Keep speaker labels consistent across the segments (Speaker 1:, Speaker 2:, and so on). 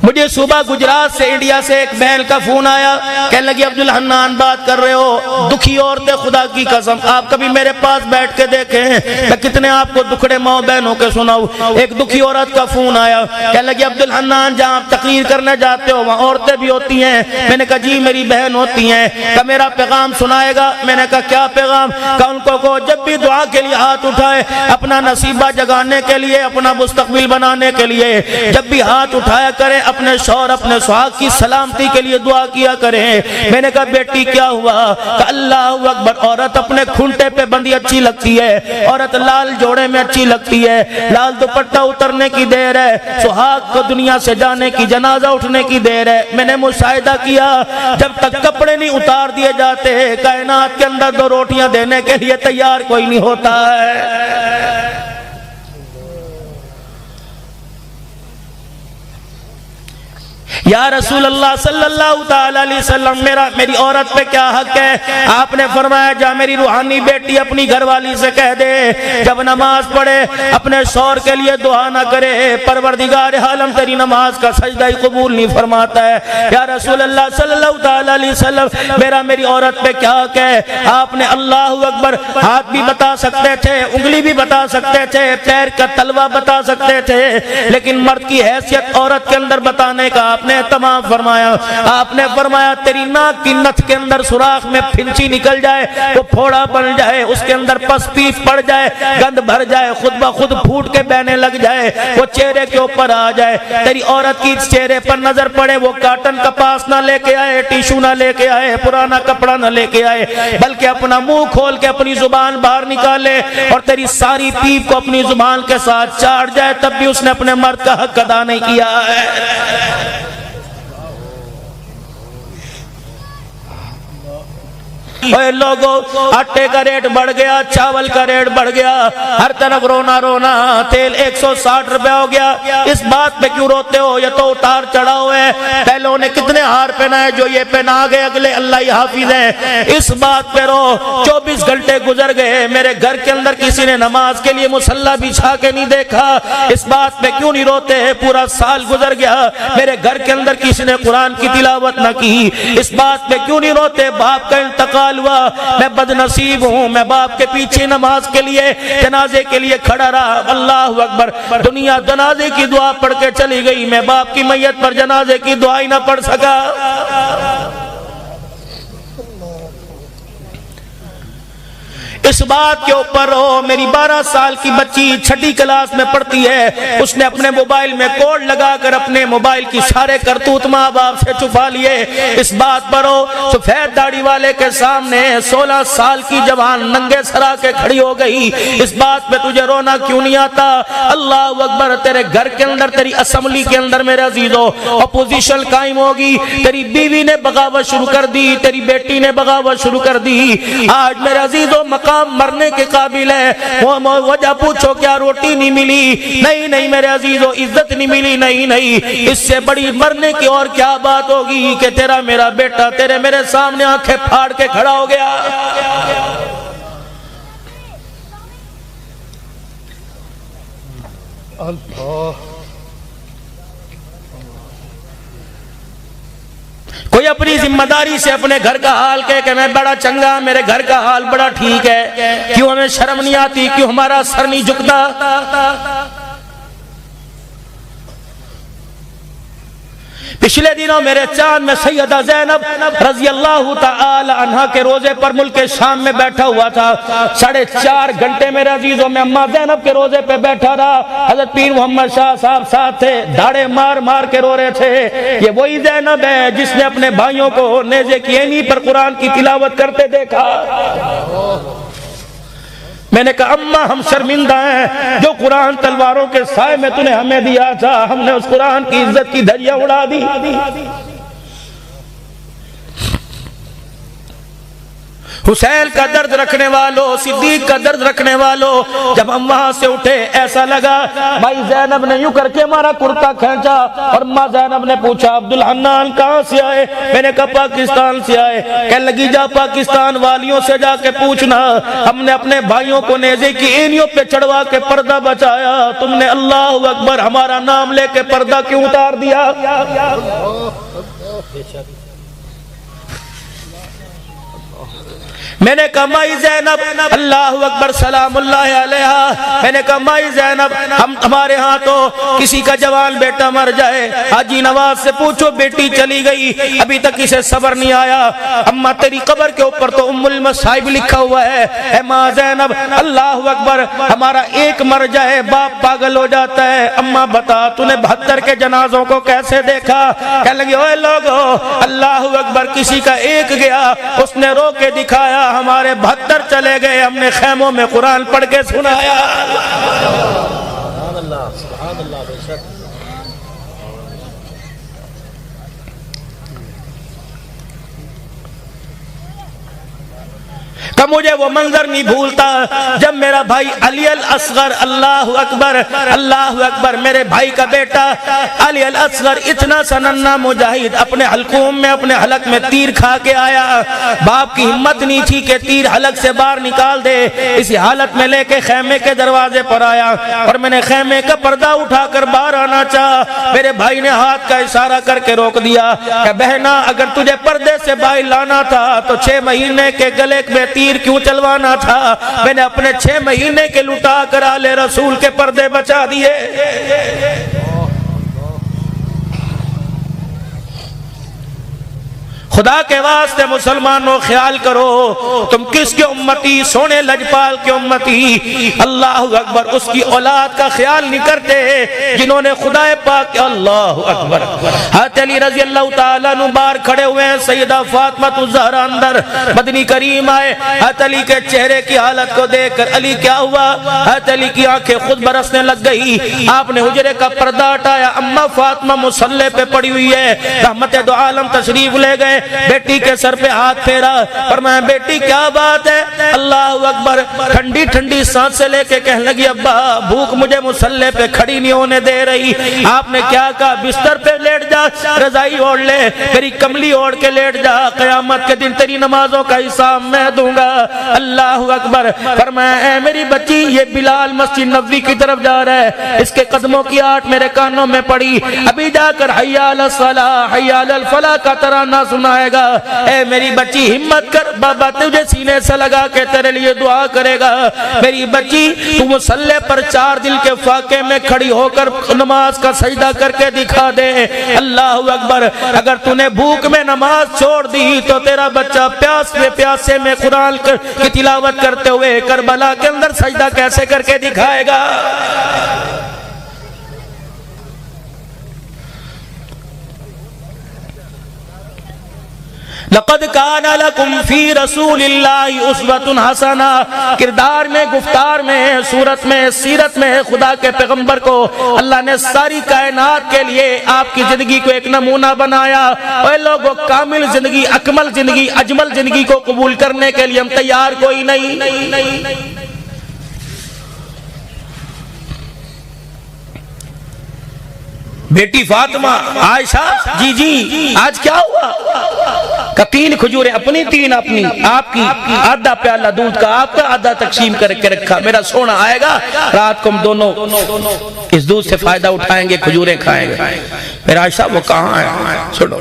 Speaker 1: مجھے صبح گجرات سے انڈیا سے ایک بہن کا فون آیا، کہنے لگی عبدالحنان بات کر رہے ہو، دکھی عورتیں خدا کی قسم آپ کبھی میرے پاس بیٹھ کے دیکھیں میں کتنے آپ کو دکھڑے ماں بہنوں کے سناؤں۔ ایک دکھی عورت کا فون آیا، کہنے لگی عبدالحنان جہاں آپ تقریر کرنے جاتے ہو وہاں عورتیں بھی ہوتی ہیں؟ میں نے کہا جی میری بہن ہوتی ہیں۔ کہ میرا پیغام سنائے گا؟ میں نے کہا کیا پیغام؟ کہ ان کو جب بھی دعا کے لیے ہاتھ اٹھائے، اپنا نصیبہ جگانے کے لیے، اپنا مستقبل بنانے کے لیے جب بھی ہاتھ اٹھایا کریں، اپنے شوہر اپنے سہاگ کی سلامتی کے لیے دعا کیا کریں۔ میں نے کہا بیٹی کیا ہوا؟ کہ اللہ اکبر، عورت اپنے کھنٹے پہ بندی اچھی لگتی ہے، عورت لال جوڑے میں اچھی لگتی ہے، لال دوپٹہ اترنے کی دیر ہے، سہاگ کو دنیا سے جانے کی، جنازہ اٹھنے کی دیر ہے۔ میں نے مشاہدہ کیا جب تک کپڑے نہیں اتار دیے جاتے کائنات کے اندر دو روٹیاں دینے کے لیے تیار کوئی نہیں ہوتا ہے۔ یا رسول اللہ صلی اللہ تعالی علیہ وسلم میری عورت پہ کیا حق ہے؟ آپ نے فرمایا جا میری روحانی بیٹی اپنی گھر والی سے کہہ دے جب نماز پڑھے اپنے شوہر کے لیے دعا نہ کرے، پروردگار عالم تیری نماز کا سجدہ ہی قبول نہیں فرماتا ہے۔ یا رسول اللہ صلی اللہ تعالی علیہ وسلم میری عورت پہ کیا حق ہے؟ آپ نے اللہ اکبر ہاتھ بھی بتا سکتے تھے، انگلی بھی بتا سکتے تھے، پیر کا تلوا بتا سکتے تھے، لیکن مرد کی حیثیت عورت کے اندر بتانے کا آپ نے تمام فرمایا۔ آپ نے فرمایا تیری ناک کی نتھ کے اندر سوراخ میں پھنچی نکل جائے، وہ پھوڑا بن جائے، اس کے اندر پس پیس پڑ جائے، گند بھر جائے، خود بخود پھوٹ کے بہنے لگ جائے، وہ چہرے کے اوپر آ جائے، تیری عورت کی چہرے پر نظر پڑے، وہ کاٹن کپاس نہ لے کے آئے، ٹیشو نہ لے کے آئے، پرانا کپڑا نہ لے کے آئے، بلکہ اپنا منہ کھول کے اپنی زبان باہر نکالے اور تیری ساری پیپ کو اپنی زبان کے ساتھ چاٹ جائے، تب بھی اس نے اپنے مرد کا حق ادا نہیں کیا ہے۔ اے لوگوں آٹے کا ریٹ بڑھ گیا، چاول کا ریٹ بڑھ گیا، ہر طرف رونا رونا، تیل 160 روپے ہو گیا۔ اس بات پہ کیوں روتے ہو؟ یہ تو اتار چڑھا ہوا ہے، پہلوں نے کتنے ہار پہنائے جو یہ پہنا گئے، اگلے اللہ ہی حافظ ہے۔ اس بات پہ رو، 24 گھنٹے گزر گئے، میرے گھر کے اندر کسی نے نماز کے لیے مصلی بچھا کے نہیں دیکھا، اس بات پہ کیوں نہیں روتے؟ پورا سال گزر گیا، میرے گھر کے اندر کسی نے قرآن کی تلاوت نہ کی، اس بات پہ کیوں نہیں روتے؟ باپ کا انتقال ہوا، میں بد نصیب ہوں، میں باپ کے پیچھے نماز کے لیے جنازے کے لیے کھڑا رہا، اللہ اکبر، دنیا جنازے کی دعا پڑھ کے چلی گئی، میں باپ کی میت پر جنازے کی دعا ہی نہ پڑھ سکا۔ اس بات کے اوپر ہو، میری 12 سال کی بچی 6ٹھی کلاس میں پڑھتی ہے، اس نے اپنے موبائل میں کوڈ لگا کر اپنے موبائل کی سارے کرتوت ماں باپ سے چھپا لیے۔ اس بات پر ہو، سفید داڑھی والے کے سامنے 16 سال کی جوان ننگے سرا کے کھڑی ہو گئی، اس بات پہ تجھے رونا کیوں نہیں آتا؟ اللہ اکبر، تیرے گھر کے اندر، تیری اسمبلی کے اندر میرے عزیزو اپوزیشن قائم ہوگی، تیری بیوی نے بغاوت شروع کر دی، تیری بیٹی نے بغاوت شروع کر دی، آج میرے عزیزو مقام مرنے کے قابل ہے، وجہ پوچھو کیا روٹی نہیں ملی؟ نہیں میرے عزیزو عزت نہیں ملی، نہیں، اس سے بڑی مرنے کی اور کیا بات ہوگی کہ تیرا میرا بیٹا تیرے میرے سامنے آنکھیں پھاڑ کے کھڑا ہو گیا۔ اللہ، کوئی اپنی ذمہ داری سے اپنے گھر کا حال کہے کہ میں بڑا چنگا، میرے گھر کا حال بڑا ٹھیک ہے، کیوں ہمیں شرم نہیں آتی؟ کیوں ہمارا سر نہیں جھکتا؟ پچھلے دنوں میرے چاند میں سیدہ زینب رضی اللہ تعالی عنہ کے روزے پر ملک شام میں بیٹھا ہوا تھا، 4.5 گھنٹے میرے عزیزوں میں اماں زینب کے روزے پہ بیٹھا رہا، حضرت پیر محمد شاہ صاحب ساتھ تھے، دھاڑے مار مار کے رو رہے تھے۔ یہ وہی زینب ہے جس نے اپنے بھائیوں کو نیزے کی اینی پر قرآن کی تلاوت کرتے دیکھا۔ میں نے کہا اماں ہم شرمندہ ہیں، جو قرآن تلواروں کے سائے میں تُو نے ہمیں دیا تھا، ہم نے اس قرآن کی عزت کی دھجیاں اڑا دی۔ حسین کا درد رکھنے والوں، صدیق کا درد رکھنے والوں، جب ہم وہاں سے اٹھے ایسا لگا بھائی زینب نے یوں کر کے ہمارا کرتا کھینچا، اور ماں زینب نے پوچھا عبدالحنان کہاں سے آئے؟ میں نے کہا پاکستان سے آئے۔ کہنے لگی جا پاکستان والیوں سے جا کے پوچھنا، ہم نے اپنے بھائیوں کو نیزے کی اینیوں پہ چڑھوا کے پردہ بچایا، تم نے اللہ اکبر ہمارا نام لے کے پردہ کیوں اتار دیا؟ میں نے کہا مائی زینب، اللہ اکبر سلام اللہ علیہا، میں نے کہا مائی زینب ہمارے ہاں تو کسی کا جوان بیٹا مر جائے، حاجی نواز سے پوچھو بیٹی چلی گئی ابھی تک اسے صبر نہیں آیا، اماں تیری قبر کے اوپر تو ام المصائب لکھا ہوا ہے، اے ماں زینب اللہ اکبر ہمارا ایک مر جائے باپ پاگل ہو جاتا ہے، اماں بتا تو نے 72 کے جنازوں کو کیسے دیکھا؟ کہنے لگی اوے لوگو اللہ اکبر کسی کا ایک گیا اس نے رو کے دکھایا، ہمارے 72 چلے گئے، ہم نے خیموں میں قرآن پڑھ کے سنایا۔ سبحان اللہ سبحان اللہ بے شک۔ کہ مجھے وہ منظر نہیں بھولتا جب میرا بھائی علی الاصغر اللہ اکبر میرے بھائی کا بیٹا علی الاصغر اتنا سننا مجاہد اپنے حلقوم میں اپنے حلق میں تیر کھا کے آیا، باپ کی ہمت نہیں تھی کہ تیر حلق سے باہر نکال دے، اسی حالت میں لے کے خیمے کے دروازے پر آیا، اور میں نے خیمے کا پردہ اٹھا کر باہر آنا چاہا، میرے بھائی نے ہاتھ کا اشارہ کر کے روک دیا کہ بہنا اگر تجھے پردے سے باہر لانا تھا تو 6 مہینے کے گلے میں تیر کیوں چلوانا تھا؟ میں نے اپنے 6 مہینے کے لٹا کر آلے رسول کے پردے بچا دیے۔ خدا کے واسطے مسلمانوں خیال کرو تم کس کے امتی؟ سونے لجپال کے امتی، اللہ اکبر اس کی اولاد کا خیال نہیں کرتے جنہوں نے خدا پاک اللہ اکبر۔ حضرت علی رضی اللہ تعالیٰ عنہ باہر کھڑے ہوئے ہیں، سیدہ فاطمہ الزہرا اندر، مدنی کریم آئے، حضرت علی کے چہرے کی حالت کو دیکھ کر علی کیا ہوا؟ حضرت علی کی آنکھیں خود برسنے لگ گئی، آپ نے حجرے کا پردہ ہٹایا، اماں فاطمہ مصلی پہ پڑی ہوئی ہے، رحمت دو عالم تشریف لے گئے، بیٹی کے سر پہ ہاتھ پھیرا، فرمایا بیٹی کیا بات ہے؟ اللہ اکبر ٹھنڈی ٹھنڈی سانس سے لے کے کہنے لگی ابا بھوک مجھے مصلی پہ کھڑی نہیں ہونے دے رہی۔ آپ نے کیا کہا؟ بستر پہ لیٹ جا، رضائی اوڑھ لے، میری کملی اوڑھ کے لیٹ جا، قیامت کے دن تیری نمازوں کا حساب میں دوں گا۔ اللہ اکبر فرمایا اے میری بچی یہ بلال مسجد نبوی کی طرف جا رہا ہے، اس کے قدموں کی آٹ میرے کانوں میں پڑی، ابھی جا کر حی علی الصلاۃ حی علی الفلاح کا ترانہ سنائے گا۔ اے میری بچی ہمت کر، بابا تجھے سینے سے لگا کے تیرے لیے دعا کرے گا۔ میری بچی تو مصلی پر 4 دل کے فاقے میں کھڑی ہو کر نماز کا سجدہ کر کے دکھا دے۔ اللہ اکبر اگر تو نے بھوک میں نماز چھوڑ دی تو تیرا بچہ پیاسے میں قرآن کی تلاوت کرتے ہوئے کربلا کے اندر سجدہ کیسے کر کے دکھائے گا؟ لقد کان لکم فی رسول اللہ اسوۃ حسنہ، کردار میں، گفتار میں، صورت میں، سیرت میں خدا کے پیغمبر کو اللہ نے ساری کائنات کے لیے آپ کی زندگی کو ایک نمونہ بنایا۔ اے لوگوں کامل زندگی، اکمل زندگی، اجمل زندگی کو قبول کرنے کے لیے ہم تیار کوئی نہیں۔ بیٹی فاطمہ عائشہ جی آج کیا ہوا؟ کہ 3 کھجوریں اپنی 3 اپنی، آپ کی آدھا پیالہ دودھ کا آپ کا آدھا تقسیم کر کے رکھا، میرا سونا آئے گا رات کو ہم دونوں اس دودھ سے فائدہ اٹھائیں گے، کھجوریں کھائیں گے۔ میرا عائشہ وہ کہاں ہے؟ سنو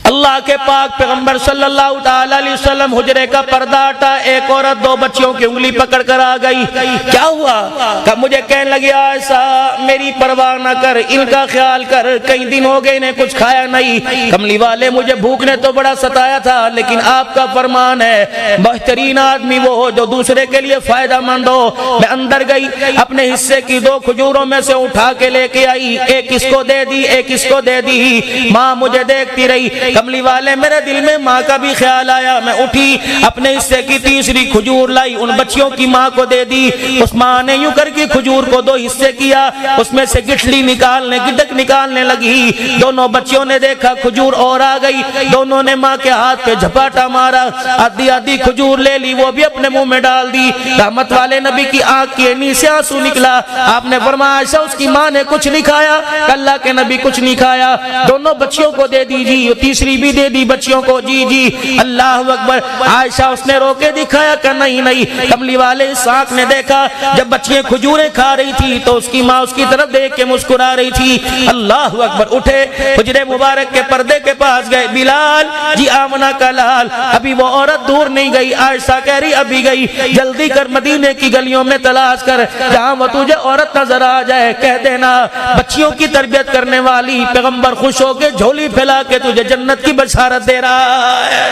Speaker 1: اللہ کے پاک پیغمبر صلی اللہ تعالی علیہ وسلم حجرے کا پردہ ہٹا، ایک عورت 2 بچیوں کی انگلی پکڑ کر آ گئی۔ کیا ہوا؟ کہ مجھے کہنے لگی ایسا میری پرواہ نہ کر، ان کا خیال کر، کئی دن ہو گئے انہیں کچھ کھایا نہیں، کملی والے مجھے بھوک نے تو بڑا ستایا تھا، لیکن آپ کا فرمان ہے بہترین آدمی وہ ہو جو دوسرے کے لیے فائدہ مند ہو۔ میں اندر گئی، اپنے حصے کی 2 کھجوروں میں سے اٹھا کے لے کے آئی، ایک اس کو دے دی، ایک اس کو دے دی۔ ماں مجھے دیکھتی رہی، کملی والے میرے دل میں ماں کا بھی خیال آیا، میں اٹھی اپنے حصے کی تیسری کھجور لائی، ان بچیوں کی ماں کو دے دی۔ اس ماں نے یوں کر کے کھجور کو 2 حصے کیا، اس میں سے گٹھلی گٹک نکالنے لگی۔ دونوں بچیوں نے دیکھا کھجور اور آ گئی، دونوں نے ماں کے ہاتھ پہ جھپاٹا مارا، آدھی کھجور لے لی، وہ بھی اپنے منہ میں ڈال دی۔ رحمت والے نبی کی آنکھ کی اینی سے آنسو نکلا۔ آپ نے فرمایا عائشہ اس کی ماں نے کچھ نہیں کھایا؟ اللہ کے نبی کچھ نہیں کھایا، دونوں بچیوں کو دے دیجی، تیسری بھی دے دی بچیوں کو۔ جی اللہ اکبر۔ عائشہ اس نے رو کے دکھایا کہ نہیں۔ کملی والے اس آنکھ نے دیکھا جب بچیاں کھجوریں کھا رہی تھی تو اس کی ماں اس کی طرف دیکھ کے مسکرا رہی تھی۔ اللہ اکبر۔ اٹھے حجرے مبارک کے پردے کے پاس گئے، بلال جی آمنہ کا لال، ابھی وہ عورت دور نہیں گئی۔ عائشہ کہہ رہی ابھی گئی، جلدی کر مدینے کی گلیوں میں تلاش کر، جہاں وہ تجھے عورت نظر آ جائے کہہ دینا بچیوں کی تربیت کرنے والی پیغمبر خوش ہو کے جھولی پھیلا کے تجھے جنت کی بشارت دے رہا ہے۔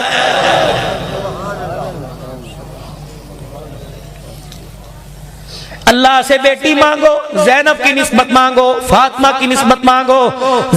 Speaker 1: اللہ سے بیٹی مانگو، زینب کی نسبت مانگو، فاطمہ کی نسبت مانگو،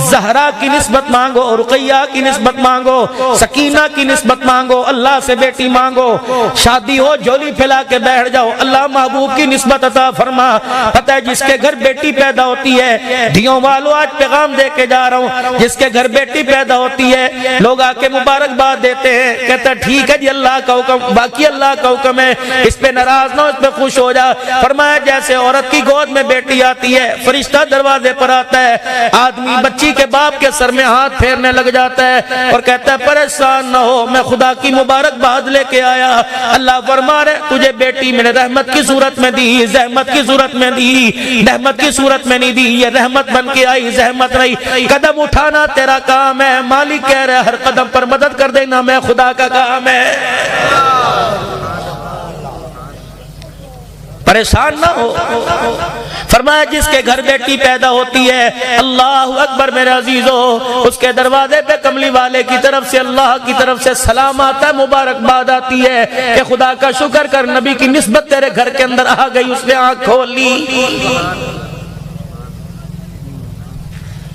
Speaker 1: زہرا کی نسبت مانگو، رقیہ کی نسبت مانگو، سکینہ کی نسبت مانگو، اللہ سے بیٹی مانگو۔ شادی ہو جھولی پھیلا کے بیٹھ جاؤ، اللہ محبوب کی نسبت عطا فرما۔ پتہ ہے جس کے گھر بیٹی پیدا ہوتی ہے، دھیوں والو آج پیغام دے کے جا رہا ہوں، جس کے گھر بیٹی پیدا ہوتی ہے لوگ آ کے مبارکباد دیتے ہیں، کہتا ہے ٹھیک ہے جی اللہ کا حکم، باقی اللہ کا حکم ہے، اس پہ ناراض نہ ہو، اس پہ خوش ہو جا۔ فرمایا جیسے عورت کی گود میں بیٹی آتی ہے، فرشتہ دروازے پر آتا ہے، آدمی بچی کے باپ کے سر میں ہاتھ پھیرنے لگ جاتا ہے اور کہتا ہے پریشان نہ ہو، میں خدا کی مبارکباد لے کے آیا۔ اللہ فرما رہے تجھے بیٹی میں نے رحمت کی صورت میں دی، زحمت کی صورت میں دی، رحمت کی صورت میں نہیں دی، یہ رحمت بن کے آئی، زحمت نہیں۔ قدم اٹھانا تیرا کام ہے، مالک کہہ رہے ہر قدم پر مدد کر دینا میں خدا کا کام ہے۔ پریشان نہ ہو۔ فرمایا جس کے گھر بیٹی پیدا ہوتی ہے، اللہ اکبر میرے عزیزو، اس کے دروازے پہ کملی والے کی طرف سے اللہ کی طرف سے سلام آتا ہے، مبارکباد آتی ہے کہ خدا کا شکر کر، نبی کی نسبت تیرے گھر کے اندر آ گئی، اس نے آنکھ کھول لی۔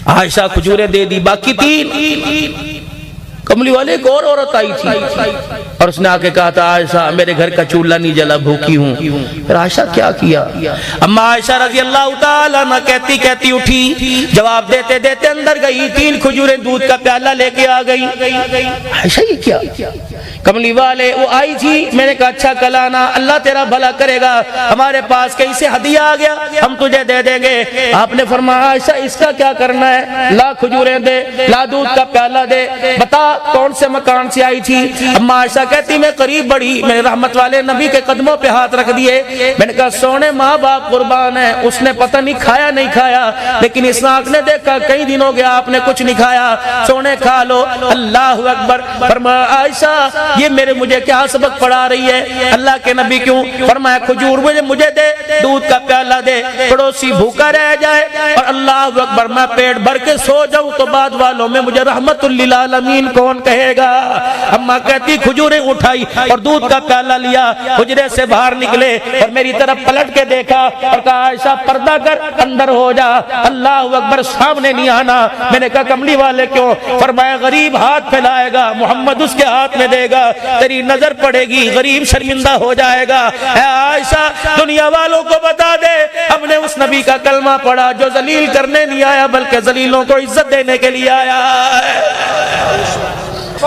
Speaker 1: عائشہ کھجوریں دے دی، باقی 3۔ کملی والے ایک اور عورت آئی تھی اور اس نے آ کے کہا تھا عائشہ میرے گھر کا چولہا نہیں جلا، بھوکی ہوں۔ پھر عائشہ کیا کیا؟ اما عائشہ رضی اللہ تعالیٰ عنہ کہتی اٹھی، جواب دیتے دیتے اندر گئی، 3 کھجوریں دودھ کا پیالہ لے کے آ گئی۔ عائشہ یہ کیا؟ کملی والے وہ آئی تھی، میں نے کہا اچھا کل آنا، اللہ تیرا بھلا کرے گا، ہمارے پاس کہیں سے ہدیہ آ گیا ہم تجھے دے دیں گے۔ آپ نے فرمایا عائشہ اس کا کیا کرنا ہے؟ لا کھجوریں دے، لا دودھ کا پیالہ دے، بتا کون سے مکان سے آئی تھی؟ اما عائشہ کہتی میں قریب بڑھی، میں نے رحمت والے نبی کے قدموں پہ ہاتھ رکھ دیے، میں نے کہا سونے ماں باپ قربان ہے، اس نے پتہ نہیں کھایا نہیں کھایا، لیکن اس آنکھ نے دیکھا کئی دن ہو گیا آپ نے کچھ نہیں کھایا، سونے کھا لو۔ اللہ اکبر۔ فرمایا عائشہ یہ مجھے کیا سبق پڑھا رہی ہے؟ اللہ کے نبی کیوں؟ فرمایا کھجور مجھے دے، دودھ کا پیالہ دے، پڑوسی بھوکا رہ جائے اور اللہ اکبر میں پیٹ بھر کے سو جاؤں تو بعد والوں میں مجھے رحمت للعالمین کون کہے گا؟ اماں کہتی کھجوریں اٹھائی اور دودھ کا پیالہ لیا، حجرے سے باہر نکلے اور میری طرف پلٹ کے دیکھا اور کہا عائشہ پردہ کر اندر ہو جا، اللہ اکبر سامنے نہیں آنا۔ میں نے کہا کملی والے کیوں؟ فرمایا غریب ہاتھ پھیلائے گا، محمد اس کے ہاتھ میں دے گا، تیری نظر پڑے گی، غریب شرمندہ ہو جائے گا۔ اے عائشہ دنیا والوں کو بتا دے ہم نے اس نبی کا کلمہ پڑھا جو ذلیل کرنے نہیں آیا بلکہ ذلیلوں کو عزت دینے کے لیے آیا ہے۔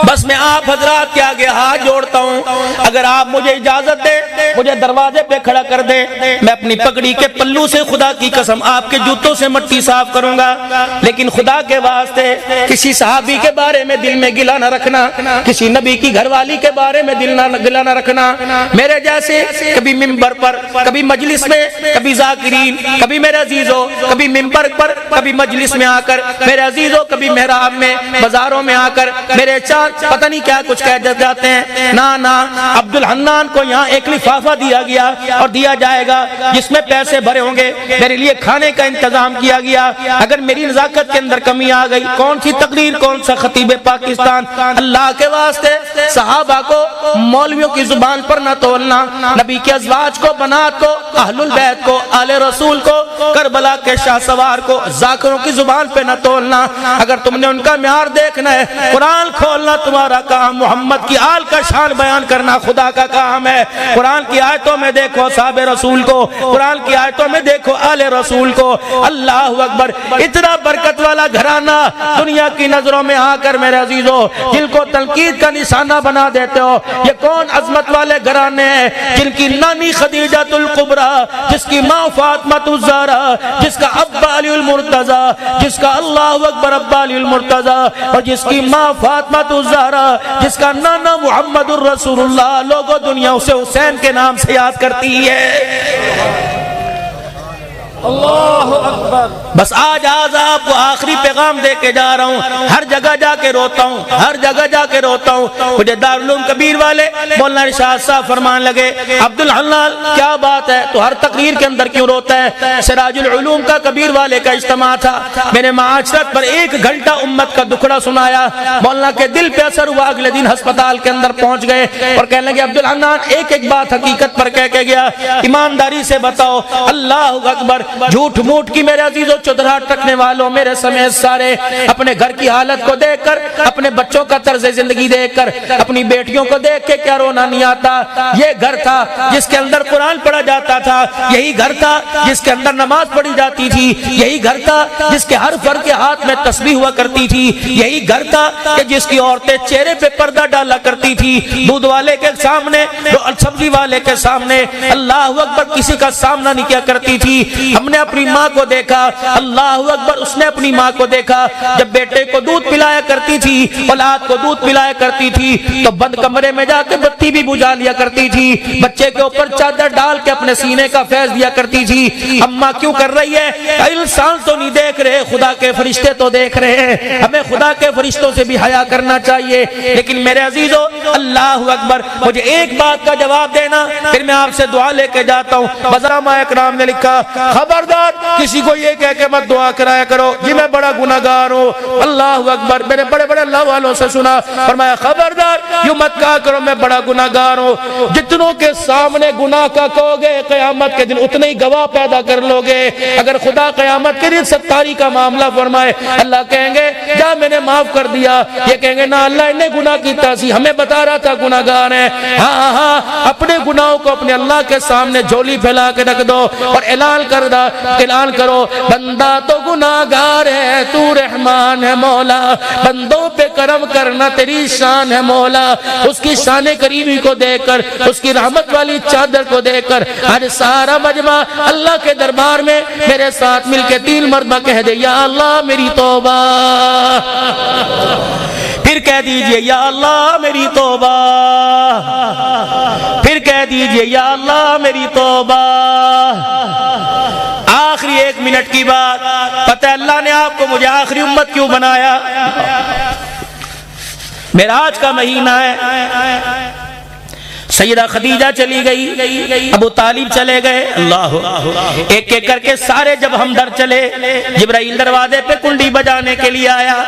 Speaker 1: بس میں آپ حضرات کے آگے ہاتھ جوڑتا ہوں، اگر آپ مجھے اجازت دیں مجھے دروازے پہ کھڑا کر دیں، میں اپنی پگڑی کے پلو سے خدا کی قسم آپ کے جوتوں سے مٹی صاف کروں گا، لیکن خدا کے واسطے کسی صحابی کے بارے میں دل میں گلہ نہ رکھنا، کسی نبی کی گھر والی کے بارے میں گلہ نہ رکھنا۔ میرے جیسے کبھی ممبر پر، کبھی مجلس میں، کبھی ذاکرین، کبھی میرے عزیزوں کبھی ممبر پر، کبھی مجلس میں آ کر، میرے عزیزوں کبھی محراب میں، بازاروں میں آ کر میرے چار چار پتہ نہیں کیا کچھ کہہ جاتے ہیں. نا عبد الحنان کو یہاں ایک لفافہ دیا گیا اور دیا جائے گا جس میں پیسے بھرے ہوں گے, میرے لیے کھانے کا انتظام کیا گیا. اگر میری نزاکت کے اندر کمی آ گئی, کون سی تقریر, کون سا خطیب پاکستان, اللہ کے واسطے صحابہ کو مولویوں کی زبان پر نہ تولنا, نبی کے ازواج کو, بنات کو, اہل البیت کو, آل رسول کو, کربلا کے شاہ سوار کو ذاکروں کی زبان پہ نہ تولنا. اگر تم نے ان کا معیار دیکھنا ہے, قرآن کھولنا تمہارا کام, محمد کی آل کا شان بیان کرنا خدا کا کام ہے. قرآن کی آیتوں میں دیکھو صحابہ رسول کو, قرآن کی آیتوں میں دیکھو آل رسول کو. اللہ اکبر, اتنا برکت والا گھرانہ دنیا کی نظروں میں آ کر میرے عزیزو جن کو تنقید کا نشانہ بنا دیتے ہو, یہ کون عظمت والے گھرانے ہیں جن کی نانی خدیجہ الکبریٰ, جس کی ماں فاطمہ الزہرا, جس کا ابا علی المرتضیٰ, جس کا اللہ اکبر ابا علی المرتضیٰ, اور جس کی ماں فاطمہ الزہرا, جس کا نانا محمد الرسول اللہ. لوگوں دنیا اسے حسین کے نام سے یاد کرتی ہے. اللہ اکبر. بس آج آپ کو آخری پیغام دے کے جا رہا ہوں. ہر جگہ جا کے روتا ہوں, ہر جگہ جا کے روتا ہوں. مجھے دارالعلوم کبیر والے مولانا ارشاد صاحب فرمان لگے, عبد الحنان کیا بات ہے, تو ہر تقریر کے اندر کیوں روتا ہے؟ سراج العلوم کا کبیر والے کا اجتماع تھا, میں نے معاشرت پر 1 گھنٹہ امت کا دکھڑا سنایا. مولانا کے دل پہ اثر ہوا, اگلے دن ہسپتال کے اندر پہنچ گئے اور کہنے لگے عبد الحنان ایک بات حقیقت پر کہہ کے گیا, ایمانداری سے بتاؤ. اللہ اکبر. جھوٹ موٹ کی میرے عزیزوں چودراہٹ رکھنے والوں میرے سمیت سارے اپنے گھر کی حالت کو دیکھ کر, اپنے بچوں کا طرز زندگی دیکھ کر, اپنی بیٹیوں کو دیکھ کے کیا رونا نہیں آتا؟ یہ گھر تھا جس کے اندر قرآن پڑھا جاتا تھا, یہی گھر تھا جس کے اندر نماز پڑھی جاتی تھی, یہی گھر تھا جس کے ہر فرد کے ہاتھ میں تسبیح ہوا کرتی تھی, یہی گھر تھا کہ جس کی عورتیں چہرے پہ پردہ ڈالا کرتی تھی, دودھ والے کے سامنے, سبزی والے کے سامنے, اللہ اکبر, کسی کا سامنا نہیں کیا کرتی تھی. ہم نے اپنی ماں کو دیکھا, اللہ اکبر, اس نے اپنی ماں کو دیکھا جب بیٹے کو دودھ پلایا کرتی تھی, اولاد کو دودھ پلایا کرتی تھی تو بند کمرے میں جا کے بتی بھی بجھا لیا کرتی تھی, بچے کے اوپر چادر ڈال کے اپنے سینے کا فیض دیا کرتی تھی. اماں کیوں کر رہی ہے؟ انسان تو نہیں دیکھ رہے, خدا کے فرشتے تو دیکھ رہے ہیں. ہمیں خدا کے فرشتوں سے بھی حیا کرنا چاہیے. لیکن میرے عزیزو اللہ اکبر, مجھے ایک بات کا جواب دینا, پھر میں آپ سے دعا لے کے جاتا ہوں. بزرامہ اکرام نے لکھا, خبردار کسی کو یہ کہہ کے مت دعا کرایا کرو جی میں بڑا گناہگار ہوں. اللہ اکبر. میں نے بڑے بڑے اللہ والوں سے سنا, فرمایا خبردار یوں مت کہا کرو میں بڑا گناہگار ہوں. جتنوں کے سامنے گناہ کا کہو گے قیامت کے دن اتنے ہی گواہ پیدا کر لو گے. اگر خدا قیامت کے دن ستاری کا معاملہ فرمائے, اللہ کہیں گے جا میں نے معاف کر دیا, یہ کہیں گے نہ اللہ انہیں گناہ کیتا سی, ہمیں بتا رہا تھا گناہگار ہیں. ہاں اپنے گناہوں کو اپنے اللہ کے سامنے جھولی پھیلا کے رکھ دو اور اعلان کرو, بندہ تو گناہگار ہے تو رحمان ہے مولا, بندوں پہ کرم کرنا تیری شان ہے مولا. اس کی شان کریمی کو دیکھ کر, اس کی رحمت والی چادر کو دیکھ کر آج سارا مجمع اللہ کے دربار میں میرے ساتھ مل کے 3 مرتبہ کہہ دے یا اللہ میری توبہ. پھر کہہ دیجئے یا اللہ میری توبہ, پھر کہہ دیجئے یا اللہ میری توبہ. آخری 1 منٹ کی بات, پتہ اللہ نے آپ کو مجھے آخری امت کیوں بنایا؟ معراج کا مہینہ ہے, سیدہ خدیجہ چلی گئی, ابو طالب چلے گئے, اللہ ایک ایک کر کے سارے جب ہم در چلے, جبرائیل دروازے پہ کنڈی بجانے کے لیے آیا.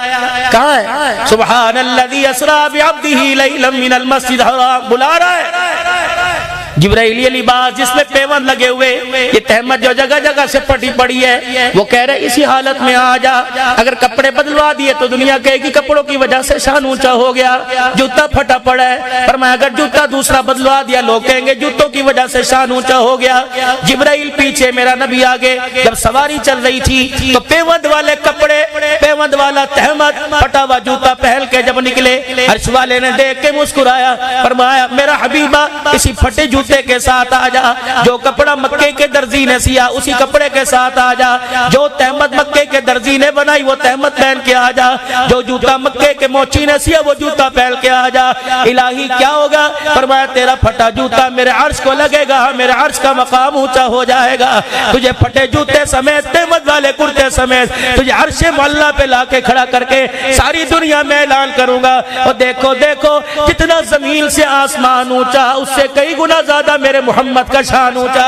Speaker 1: کہاں ہے؟ سبحان الذی اسری بعبدہ لیلا من المسجد الحرام, بلا رہا ہے. جبرائیل یہ لباس جس میں پیوند لگے ہوئے, یہ تہمت جو جگہ جگہ سے پٹی پڑی ہے, وہ کہہ رہے اسی حالت میں آ جا. اگر کپڑے بدلوا دیے تو دنیا کہے گی کپڑوں کی وجہ سے شان اونچا ہو گیا, جوتا پھٹا پڑا ہے. فرمایا اگر جوتا دوسرا بدلوا دیا لوگ کہیں گے جوتوں کی وجہ سے شان اونچا ہو گیا. جبرائیل پیچھے, میرا نبی آگے. جب سواری چل رہی تھی تو پیوند والے کپڑے, پیوند والا تہمت, پھٹا ہوا جوتا پہن کے جب نکلے, عرش والے نے دیکھ کے مسکرایا, فرمایا میرا حبیبہ اسی پھٹے جوتے کے ساتھ آ جا, جو کپڑا مکے کے درزی نے سیا اسی کپڑے کے ساتھ آ جا, جو تہمت مکے کے درزی نے بنائی وہ تہمت پہن کے آ جا, جو جوتا مکے کے موچی نے سیا وہ جوتا پہن کے آ جا. الہی کیا ہوگا؟ فرمایا تیرا پھٹا جوتا میرے عرش کو لگے گا, میرے عرش کا مقام اونچا ہو جائے گا. تجھے پھٹے جوتے سمیت تہمت والے کرتے سمیت تجھے عرش معلیٰ پہ لا کے کھڑا کر کے ساری دنیا میں اعلان کروں گا، اور دیکھو دیکھو جتنا زمین سے آسمان اونچا اس سے کئی گنا زیادہ میرے محمد کا شان اونچا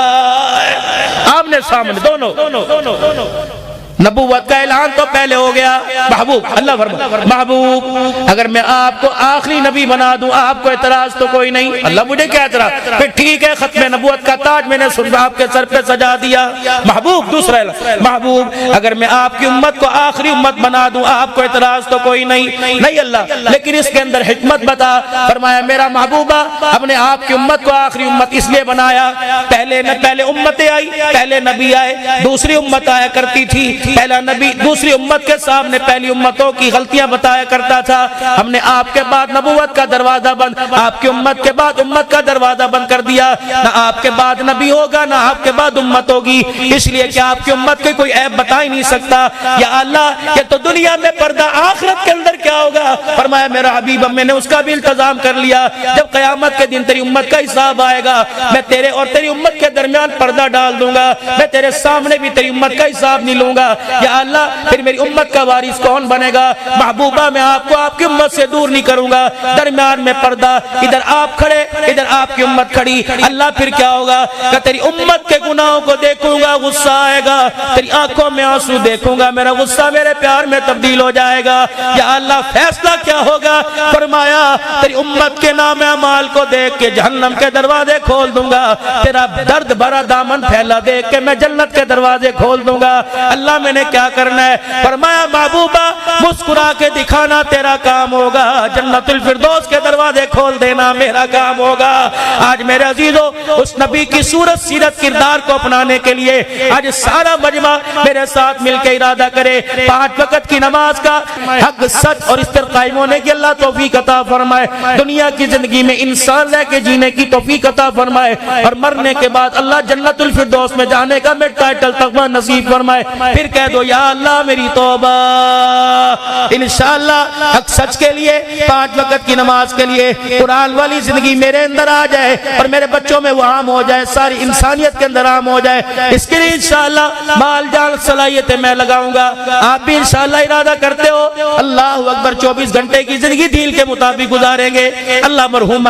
Speaker 1: ہے۔ آمنے سامنے دونوں نبوت کا اعلان تو پہلے ہو گیا۔ محبوب اللہ فرما محبوب اگر میں آپ کو آخری نبی بنا دوں آپ کو اعتراض تو کوئی نہیں؟ اللہ مجھے کیا اعتراض؟ پھر ٹھیک ہے، ختم نبوت کا تاج میں نے آپ کے سر پہ سجا دیا۔ محبوب دوسرا اعلان، محبوب اگر میں آپ کی امت کو آخری امت بنا دوں آپ کو اعتراض تو کوئی نہیں؟ نہیں اللہ، لیکن اس کے اندر حکمت بتا۔ فرمایا میرا محبوبہ ہم نے آپ کی امت کو آخری امت اس لیے بنایا، پہلے امتیں آئی، پہلے نبی آئے، دوسری امت آیا کرتی تھی، پہلا نبی دوسری امت کے سامنے پہلی امتوں کی غلطیاں بتایا کرتا تھا، ہم نے آپ کے بعد نبوت کا دروازہ بند، آپ کی امت کے بعد امت کا دروازہ بند کر دیا، نہ آپ کے بعد نبی ہوگا نہ آپ کے بعد امت ہوگی، اس لیے کہ آپ کی امت کے کوئی عیب بتا ہی نہیں سکتا۔ یا اللہ یہ تو دنیا میں پردہ، آخرت کے اندر کیا ہوگا؟ فرمایا میرا حبیب میں نے اس کا بھی انتظام کر لیا، جب قیامت کے دن تیری امت کا حساب آئے گا میں تیرے اور تیری امت کے درمیان پردہ ڈال دوں گا، میں تیرے سامنے بھی تیری امت کا حساب نہیں لوں گا۔ یا اللہ پھر میری امت کا وارث کون بنے گا؟ محبوبہ میں آپ کو آپ کی امت سے دور نہیں کروں گا، درمیان میں پردہ، ادھر آپ کھڑے ادھر آپ کی امت کھڑی۔ اللہ پھر کیا ہوگا کہ تیری امت کے گناہوں کو دیکھوں گا غصہ آئے گا، تیری آنکھوں میں آنسو دیکھوں گا، میرا غصہ میرے پیار میں تبدیل ہو جائے گا۔ یا اللہ فیصلہ کیا ہوگا؟ فرمایا تیری امت کے نام اعمال کو دیکھ کے جہنم کے دروازے کھول دوں گا، تیرا درد بھرا دامن پھیلا دیکھ کے میں جنت کے دروازے کھول دوں گا۔ اللہ میں نے کیا کرنا ہے؟ فرمایا محبوبہ مسکرا کے دکھانا تیرا کام ہوگا، جنت الفردوس کے دروازے کھول دینا میرا کام ہوگا۔ آج میرے عزیزو اس نبی کی صورت سیرت کردار کو اپنانے کے لیے آج سارا مجمع میرے ساتھ مل کے ارادہ کرے 5 وقت کی نماز کا حق سچ اور اس پر قائم ہونے کی اللہ توفیق عطا فرمائے، دنیا کی زندگی میں انسان رہ کے جینے کی توفیق عطا فرمائے، اور مرنے کے بعد اللہ جنت الفردوس میں جانے کا میں ٹائٹل تقوی نصیب فرمائے۔ پھر کہہ دو یا اللہ میری توبہ۔ انشاءاللہ حق سچ کے لیے 5 وقت کی نماز کے لیے قرآن والی زندگی میرے اندر آ جائے اور میرے بچوں میں وہ عام ہو جائے، ساری انسانیت کے اندر عام ہو جائے، اس کے لیے انشاءاللہ مال جان صلاحیتیں میں لگاؤں گا۔ آپ بھی انشاءاللہ ارادہ کرتے ہو؟ اللہ اکبر 24 گھنٹے کی زندگی دین کے مطابق گزاریں گے۔ اللہ مرحوم